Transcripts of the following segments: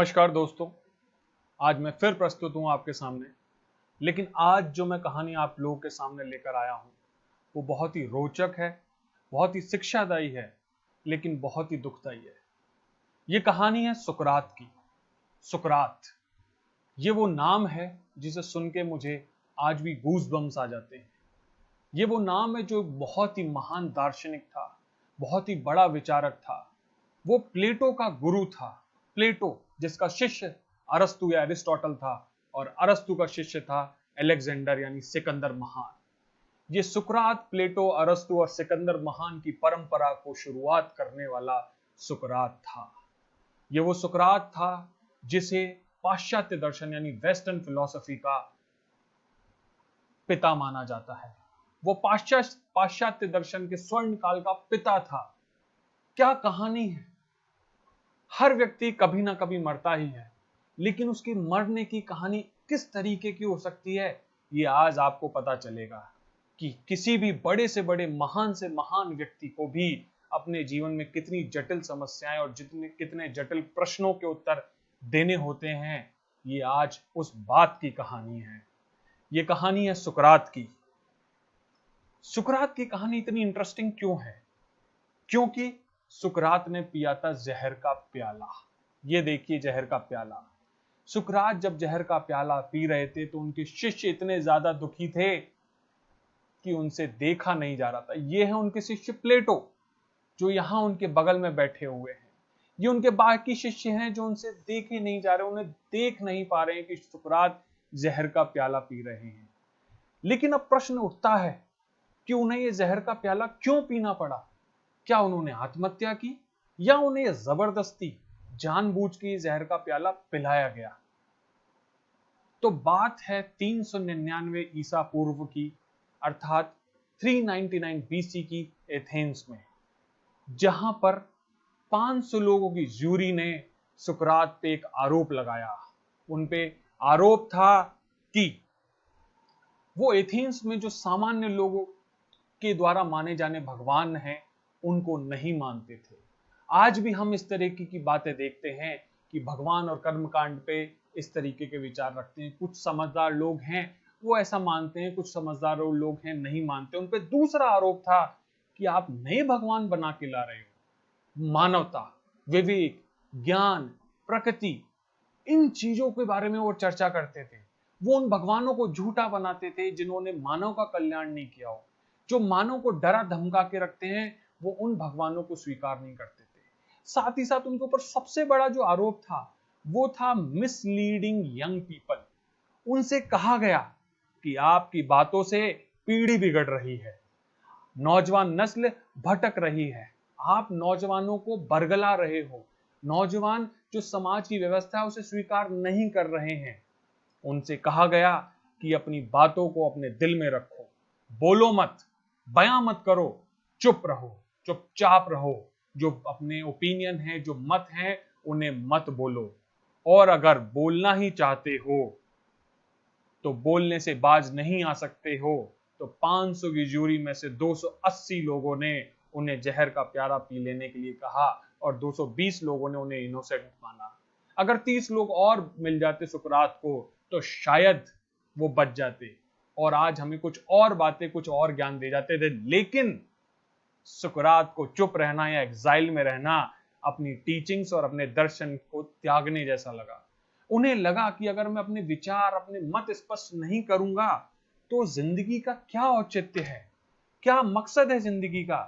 नमस्कार दोस्तों, आज मैं फिर प्रस्तुत हूँ आपके सामने। लेकिन आज जो मैं कहानी आप लोगों के सामने लेकर आया हूँ वो बहुत ही रोचक है, बहुत ही शिक्षादायी है, लेकिन बहुत ही दुखदायी है। ये कहानी है सुकरात की। सुकरात, ये वो नाम है जिसे सुन के मुझे आज भी गूज बम्स आ जाते हैं। ये वो नाम है जो बहुत ही महान दार्शनिक था, बहुत ही बड़ा विचारक था। वो प्लेटो का गुरु था। प्लेटो जिसका शिष्य अरस्तु या एरिस्टोटल था, और अरस्तु का शिष्य था अलेक्जेंडर यानी सिकंदर महान। ये सुकरात, प्लेटो, अरस्तु और सिकंदर महान की परंपरा को शुरुआत करने वाला सुकरात था। ये वो सुकरात था जिसे पाश्चात्य दर्शन यानी वेस्टर्न फिलॉसफी का पिता माना जाता है। वो पाश्चात्य दर्शन के स्वर्ण काल का पिता था। क्या कहानी है। हर व्यक्ति कभी ना कभी मरता ही है, लेकिन उसकी मरने की कहानी किस तरीके की हो सकती है, ये आज आपको पता चलेगा कि किसी भी बड़े से बड़े, महान से महान व्यक्ति को भी अपने जीवन में कितनी जटिल समस्याएं और कितने जटिल प्रश्नों के उत्तर देने होते हैं। ये आज उस बात की कहानी है। ये कहानी है सुकरात की। सुकरात की कहानी इतनी इंटरेस्टिंग क्यों है? क्योंकि सुकरात ने पिया था जहर का प्याला। ये देखिए, जहर का प्याला। सुकरात जब जहर का प्याला पी रहे थे तो उनके शिष्य इतने ज्यादा दुखी थे कि उनसे देखा नहीं जा रहा था। ये है उनके शिष्य प्लेटो, जो यहां उनके बगल में बैठे हुए हैं। ये उनके बाकी शिष्य हैं जो उनसे देखे नहीं जा रहे, उन्हें देख नहीं पा रहे हैं कि सुकरात जहर का प्याला पी रहे हैं। लेकिन अब प्रश्न उठता है कि उन्हें यह जहर का प्याला क्यों पीना पड़ा? क्या उन्होंने आत्महत्या की, या उन्हें जबरदस्ती जानबूझ के जहर का प्याला पिलाया गया? तो बात है 399 ईसा पूर्व की, अर्थात 399 बीसी की एथेंस में, जहां पर 500 लोगों की जूरी ने सुकरात पे एक आरोप लगाया। उन पे आरोप था कि वो एथेंस में जो सामान्य लोगों के द्वारा माने जाने भगवान हैं, उनको नहीं मानते थे। आज भी हम इस तरीके की बातें देखते हैं कि भगवान और कर्मकांड पे इस तरीके के विचार रखते हैं। कुछ समझदार लोग हैं वो ऐसा मानते हैं, कुछ समझदार लोग हैं नहीं मानते। उन पे दूसरा आरोप था कि आप नए भगवान बना के ला रहे हो। मानवता, विवेक, ज्ञान, प्रकृति, इन चीजों के बारे में वो चर्चा करते थे। वो उन भगवानों को झूठा बनाते थे जिन्होंने मानव का कल्याण नहीं किया हो। जो मानव को डरा धमका के रखते हैं, वो उन भगवानों को स्वीकार नहीं करते थे। साथ ही साथ उनके ऊपर सबसे बड़ा जो आरोप था वो था मिसलीडिंग यंग पीपल। उनसे कहा गया कि आपकी बातों से पीढ़ी बिगड़ रही है, नौजवान नस्ल भटक रही है, आप नौजवानों को बरगला रहे हो, नौजवान जो समाज की व्यवस्था है उसे स्वीकार नहीं कर रहे हैं। उनसे कहा गया कि अपनी बातों को अपने दिल में रखो, बोलो मत, बयां मत करो, चुप रहो, चुपचाप रहो। जो अपने ओपिनियन है, जो मत है, उन्हें मत बोलो, और अगर बोलना ही चाहते हो तो बोलने से बाज नहीं आ सकते हो। तो 500 की जूरी में से 280 लोगों ने उन्हें जहर का प्याला पी लेने के लिए कहा, और 220 लोगों ने उन्हें इनोसेंट माना। अगर 30 लोग और मिल जाते सुकरात को तो शायद वो बच जाते और आज हमें कुछ और बातें, कुछ और ज्ञान दे जाते थे। लेकिन सुकरात को चुप रहना या एग्जाइल में रहना अपनी टीचिंग्स और अपने दर्शन को त्यागने जैसा लगा। उन्हें लगा कि अगर मैं अपने विचार, अपने मत स्पष्ट नहीं करूंगा तो जिंदगी का क्या औचित्य है, क्या मकसद है जिंदगी का।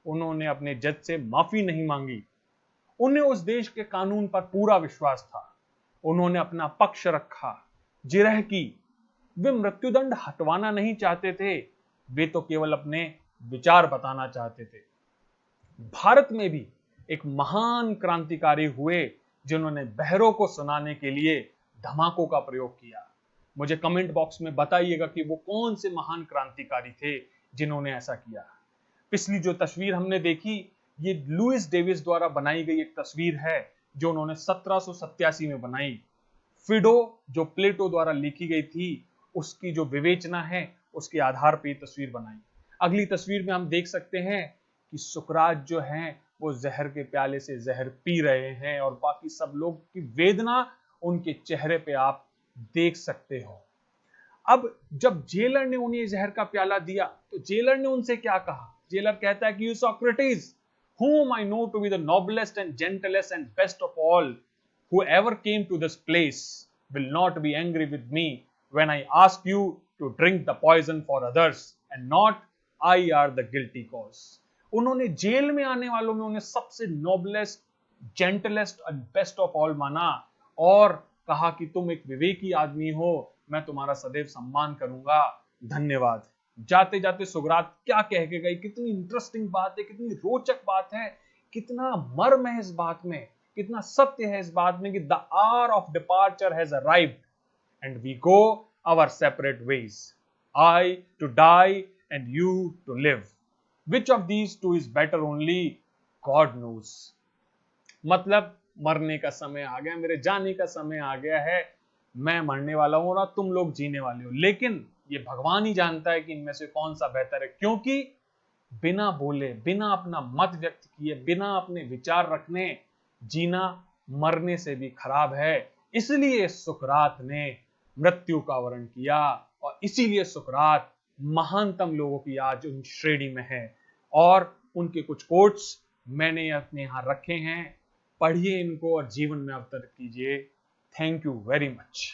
उन्होंने अपने जज से माफी नहीं मांगी। उन्हें उस देश के कानून पर पूरा विश्वास था। उन्होंने अपना पक्ष रखा, जिरह की। वे मृत्युदंड हटवाना नहीं चाहते थे, वे तो केवल अपने विचार बताना चाहते थे। भारत में भी एक महान क्रांतिकारी हुए जिन्होंने बहरों को सुनाने के लिए धमाकों का प्रयोग किया। मुझे कमेंट बॉक्स में बताइएगा कि वो कौन से महान क्रांतिकारी थे जिन्होंने ऐसा किया। पिछली जो तस्वीर हमने देखी, ये लुइस डेविस द्वारा बनाई गई एक तस्वीर है जो उन्होंने 1787 में बनाई। फिडो जो प्लेटो द्वारा लिखी गई थी, उसकी जो विवेचना है उसके आधार पर यह तस्वीर बनाई। अगली तस्वीर में हम देख सकते हैं कि सुकरात जो हैं वो जहर के प्याले से जहर पी रहे हैं और बाकी सब लोग की वेदना उनके चेहरे पे आप देख सकते हो। अब जब जेलर ने उन्हें जहर का प्याला दिया तो जेलर ने उनसे क्या कहा? जेलर कहता है कि you Socrates, whom I know to be the noblest and gentlest and best of all who ever came to this place, will not be angry with me when I ask you to drink the poison for others and not I are the guilty cause. उन्होंने jail में आने वालों में उन्हें सबसे noblest, gentlest और best of all माना और कहा कि तुम एक विवेकी आदमी हो, मैं तुम्हारा सदैव सम्मान करूंगा, धन्यवाद। जाते जाते सुकरात क्या कह के गई, कितनी इंटरेस्टिंग बात है, कितनी रोचक बात है, कितना मर्म है इस बात में, कितना सत्य है इस बात में कि the hour of departure has arrived and we go our separate ways, I to die and you to live, which of these two is better only God knows. मतलब मरने का समय आ गया, मेरे जाने का समय आ गया है, मैं मरने वाला हूं और तुम लोग जीने वाले हो, लेकिन ये भगवान ही जानता है कि इनमें से कौन सा बेहतर है, क्योंकि बिना बोले, बिना अपना मत व्यक्त किए, बिना अपने विचार रखने जीना मरने से भी खराब है। इसलिए सुकरात ने मृत्यु का वर्ण किया और इसीलिए सुकरात महानतम लोगों की आज उन श्रेणी में है। और उनके कुछ कोट्स मैंने अपने यहां रखे हैं, पढ़िए इनको और जीवन में अवतरित कीजिए। Thank you very much.